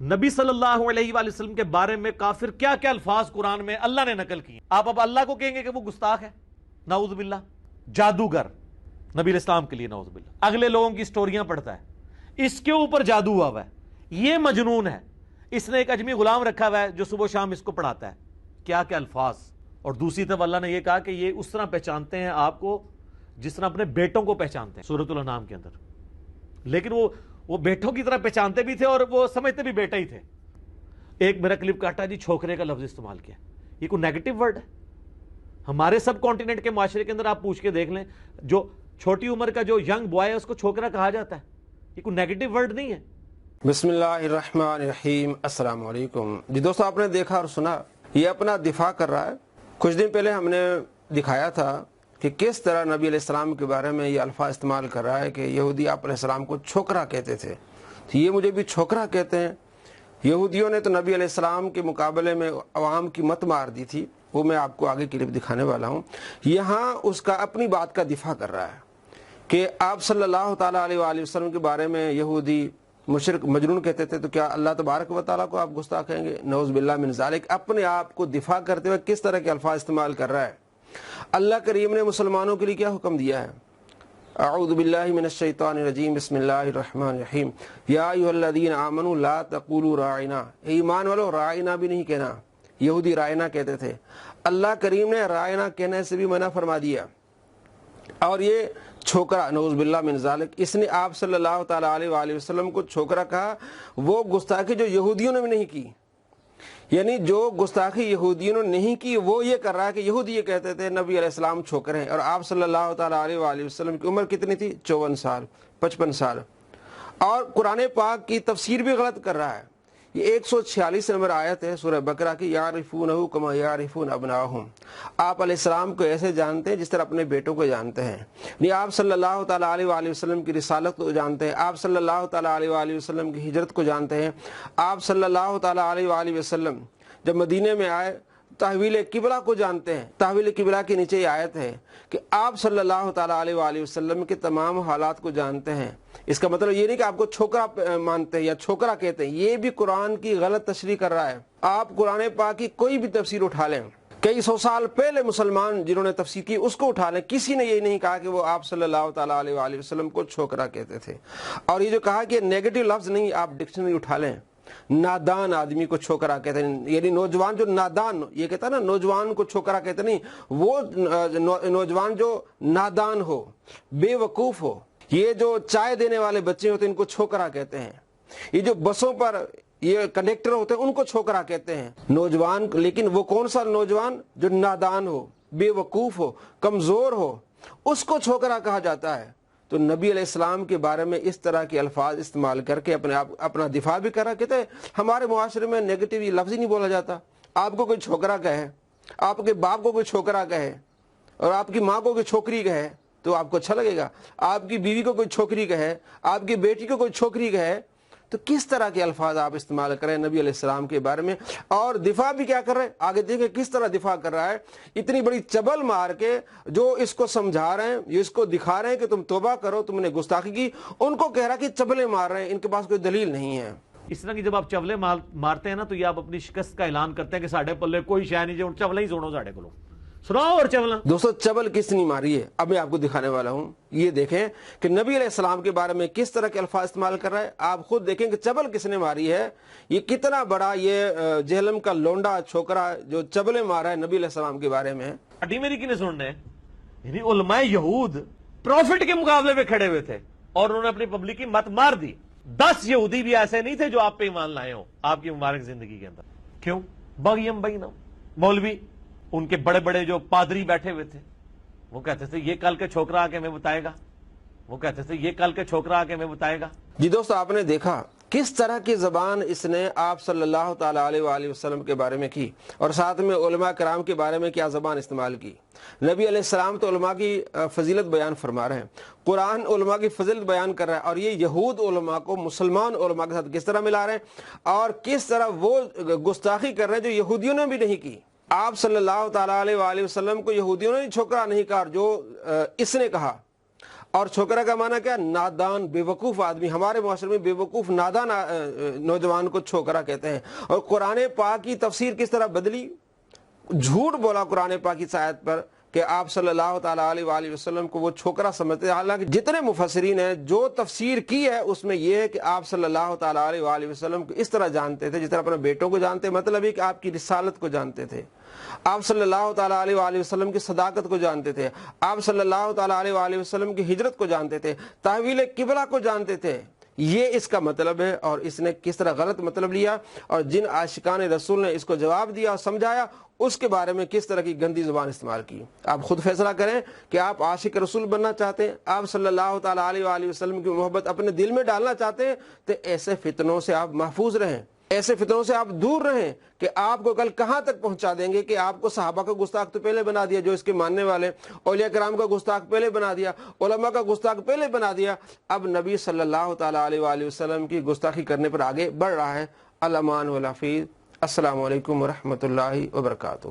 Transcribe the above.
نبی صلی اللہ علیہ وآلہ وسلم کے بارے میں کافر کیا کیا الفاظ قرآن میں اللہ نے نقل کیے. آپ اب اللہ کو کہیں گے کہ وہ گستاخ ہے؟ نعوذ باللہ. جادوگر نبی علیہ السلام کے لیے نعوذ باللہ. اگلے لوگوں کی سٹوریاں پڑھتا ہے، اس کے اوپر جادو ہوا ہوا ہے، یہ مجنون ہے. اس نے ایک اجمی غلام رکھا ہوا ہے جو صبح و شام اس کو پڑھاتا ہے. کیا کیا الفاظ. اور دوسری طرف اللہ نے یہ کہا کہ یہ اس طرح پہچانتے ہیں آپ کو جس طرح اپنے بیٹوں کو پہچانتے ہیں سورۃ الانعام کے اندر. لیکن وہ بیٹوں کی طرح پہچانتے بھی تھے اور وہ سمجھتے بھی بیٹا ہی تھے. ایک میرا کلپ کاٹا جی، چھوکرے کا لفظ استعمال کیا. یہ کوئی نیگیٹو ورڈ ہے؟ ہمارے سب کانٹیننٹ کے معاشرے کے اندر آپ پوچھ کے دیکھ لیں، جو چھوٹی عمر کا جو ینگ بوائے ہے اس کو چھوکرا کہا جاتا ہے. یہ کوئی نیگیٹو ورڈ نہیں ہے. بسم اللہ الرحمن الرحیم. السلام علیکم. جی دوستو، آپ نے دیکھا اور سنا، یہ اپنا دفاع کر رہا ہے. کچھ دن پہلے ہم نے دکھایا تھا کہ کس طرح نبی علیہ السلام کے بارے میں یہ الفاظ استعمال کر رہا ہے کہ یہودی آپ علیہ السلام کو چھوکرا کہتے تھے. یہ مجھے بھی چھوکرا کہتے ہیں. یہودیوں نے تو نبی علیہ السلام کے مقابلے میں عوام کی مت مار دی تھی، وہ میں آپ کو آگے کلپ دکھانے والا ہوں. یہاں اس کا اپنی بات کا دفاع کر رہا ہے کہ آپ صلی اللہ تعالیٰ علیہ وآلہ وسلم کے بارے میں یہودی مشرک مجنون کہتے تھے، تو کیا اللہ تبارک و تعالیٰ کو آپ گستاخ کہیں گے؟ نعوذ باللہ من ذالک. اپنے آپ کو دفاع کرتے ہوئے کس طرح کے الفاظ استعمال کر رہا ہے. اللہ کریم نے مسلمانوں کے لیے کیا حکم دیا ہے؟ اعوذ باللہ من الشیطان الرجیم. بسم اللہ الرحمن الرحیم. یا ایھا الذین آمنوا لا تقولوا راعنا. ایمان والو، راعنا بھی نہیں کہنا. یہودی رائنا کہتے تھے. اللہ کریم نے رائنا کہنے سے بھی منع فرما دیا. اور یہ چھوکرا، نعوذ باللہ من ذالک، اس نے آپ صلی اللہ تعالیٰ علیہ وآلہ وسلم کو چھوکرا کہا. وہ گستاخی جو یہودیوں نے بھی نہیں کی، یعنی جو گستاخی یہودیوں نے نہیں کی وہ یہ کر رہا ہے کہ یہودی یہ کہتے تھے نبی علیہ السلام چھوکرے ہیں، اور آپ صلی اللہ تعالیٰ علیہ وآلہ وسلم کی عمر کتنی تھی؟ 54 سال، 55 سال. اور قرآن پاک کی تفسیر بھی غلط کر رہا ہے. یہ 146 نمبر آیت ہے سورہ بقرہ کی، یعرفونہ کما یعرفون ابناءہم. آپ علیہ السلام کو ایسے جانتے ہیں جس طرح اپنے بیٹوں کو جانتے ہیں. یعنی آپ صلی اللہ تعالیٰ علیہ وآلہ وسلم کی رسالت کو جانتے ہیں، آپ صلی اللہ تعالیٰ علیہ وآلہ وسلم کی ہجرت کو جانتے ہیں. آپ صلی اللہ تعالیٰ علیہ وآلہ وسلم جب مدینے میں آئے تحویل قبلہ کو جانتے ہیں. تحویل قبلہ کے نیچے یہ آیت ہے کہ آپ صلی اللہ تعالیٰ علیہ وآلہ وسلم کے تمام حالات کو جانتے ہیں. اس کا مطلب یہ نہیں کہ آپ کو چھوکرا مانتے ہیں یا چھوکرا کہتے ہیں. یہ بھی قرآن کی غلط تشریح کر رہا ہے. آپ قرآن پاک کی کوئی بھی تفسیر اٹھا لیں، کئی سو سال پہلے مسلمان جنہوں نے تفسیر کی اس کو اٹھا لیں، کسی نے یہ نہیں کہا کہ وہ آپ صلی اللہ تعالیٰ علیہ وآلہ وسلم کو چھوکرا کہتے تھے. اور یہ جو کہا کہ نیگیٹو لفظ نہیں، آپ ڈکشنری اٹھا لیں. نادان آدمی کو چھوکرا کہتے ہیں، یعنی نوجوان جو نادان، یہ کہتا ہے نا نوجوان کو چھوکرا کہتے نہیں، وہ نوجوان جو نادان ہو، بے وقوف ہو. یہ جو چائے دینے والے بچے ہوتے ہیں ان کو چھوکرا کہتے ہیں. یہ جو بسوں پر یہ کنڈکٹر ہوتے ہیں ان کو چھوکرا کہتے ہیں. نوجوان، لیکن وہ کون سا نوجوان؟ جو نادان ہو، بے وقوف ہو، کمزور ہو، اس کو چھوکرا کہا جاتا ہے. تو نبی علیہ السلام کے بارے میں اس طرح کے الفاظ استعمال کر کے اپنا دفاع بھی کر رہا. کہتے ہیں ہمارے معاشرے میں نیگیٹو لفظ ہی نہیں بولا جاتا. آپ کو کوئی چھوکرا کہے، آپ کے باپ کو کوئی چھوکرا کہے، اور آپ کی ماں کو کوئی چھوکری کہے تو آپ کو اچھا لگے گا. آپ کی بیوی کو کوئی چھوکری کہے، آپ کی بیٹی کو کوئی چھوکری کہے، تو کس طرح کے الفاظ آپ استعمال کریں نبی علیہ السلام کے بارے میں. اور دفاع بھی کیا کر رہے ہیں، آگے دیکھیں کس طرح دفاع کر رہا ہے. اتنی بڑی چبل مار کے جو اس کو سمجھا رہے ہیں، یہ اس کو دکھا رہے ہیں کہ تم توبہ کرو، تم نے گستاخی کی، ان کو کہہ رہا کہ چبلیں مار رہے ہیں، ان کے پاس کوئی دلیل نہیں ہے. اس طرح کی جب آپ چولے مارتے ہیں نا تو یہ آپ اپنی شکست کا اعلان کرتے ہیں کہ ساڑھے پلے کوئی شے نہیں، جو چولے ہی سنو ساڑھے کو سناؤ اور چولہ. دوستو چبل کس نے ماری ہے اب میں آپ کو دکھانے والا ہوں. یہ دیکھیں کہ نبی علیہ السلام کے بارے میں کس طرح کے الفاظ استعمال کر رہا ہے. آپ خود دیکھیں کہ چبل کس نے ماری ہے. یہ کتنا بڑا یہ جہلم کا لونڈا چھوکرا جو چبلیں مارا ہے نبی علیہ السلام کے بارے میں. اڈی میری کی نے سننے، یعنی علماء یہود پروفٹ کے مقابلے میں کھڑے ہوئے تھے اور انہوں نے اپنی پبلک کی مت مار دی. 10 یہودی بھی ایسے نہیں تھے جو آپ پہ ایمان لائے ہوں آپ کی مبارک زندگی کے اندر. کیوں؟ بغیم بینہم. مولوی، ان کے بڑے بڑے جو پادری بیٹھے ہوئے تھے، وہ کہتے تھے یہ کل کے چھوکرا آ کے ہمیں بتائے گا، وہ کہتے تھے یہ کل کے چھوکرا آ کے ہمیں بتائے گا. جی دوستو، آپ نے دیکھا کس طرح کی زبان اس نے آپ صلی اللہ تعالیٰ علیہ وآلہ وسلم کے بارے میں کی، اور ساتھ میں علماء کرام کے بارے میں کیا زبان استعمال کی. نبی علیہ السلام تو علماء کی فضیلت بیان فرما رہے ہیں، قرآن علماء کی فضیلت بیان کر رہا ہے، اور یہ یہود علماء کو مسلمان علماء کے ساتھ کس طرح ملا رہے ہیں، اور کس طرح وہ گستاخی کر رہے ہیں جو یہودیوں نے بھی نہیں کی. آپ صلی اللہ تعالیٰ علیہ وآلہ وسلم کو یہودیوں نے چھوکرا نہیں کہا جو اس نے کہا. اور چھوکرا کا معنی کیا؟ نادان، بے وقوف آدمی. ہمارے معاشرے میں بے وقوف نادان نوجوان کو چھوکرا کہتے ہیں. اور قرآن پاک کی تفسیر کس طرح بدلی؟ جھوٹ بولا قرآن پاک کی آیت پر کہ آپ صلی اللہ تعالیٰ علیہ وآلہ وسلم کو وہ چھوکرا سمجھتے ہیں. حالانکہ جتنے مفسرین ہیں جو تفسیر کی ہے اس میں یہ ہے کہ آپ صلی اللہ تعالیٰ علیہ وآلہ وسلم کو اس طرح جانتے تھے جس طرح اپنے بیٹوں کو جانتے. مطلب یہ کہ آپ کی رسالت کو جانتے تھے، آپ صلی اللہ تعالیٰ علیہ وآلہ وسلم کی صداقت کو جانتے تھے، آپ صلی اللہ تعالیٰ علیہ وآلہ وسلم کی ہجرت کو جانتے تھے، تحویل قبلہ کو جانتے تھے. یہ اس کا مطلب ہے. اور اس نے کس طرح غلط مطلب لیا اور جن عاشقان رسول نے اس کو جواب دیا اور سمجھایا اس کے بارے میں کس طرح کی گندی زبان استعمال کی. آپ خود فیصلہ کریں کہ آپ عاشق رسول بننا چاہتے ہیں، آپ صلی اللہ تعالیٰ علیہ وآلہ وسلم کی محبت اپنے دل میں ڈالنا چاہتے ہیں تو ایسے فتنوں سے آپ محفوظ رہیں، ایسے فتنوں سے آپ دور رہیں کہ آپ کو کل کہاں تک پہنچا دیں گے کہ آپ کو صحابہ کا گستاخ تو پہلے بنا دیا جو اس کے ماننے والے، اولیاء کرام کا گستاخ پہلے بنا دیا، علماء کا گستاخ پہلے بنا دیا، اب نبی صلی اللہ تعالیٰ علیہ وآلہ وسلم کی گستاخی کرنے پر آگے بڑھ رہا ہے. الامان والحفیظ. السلام علیکم ورحمۃ اللہ وبرکاتہ.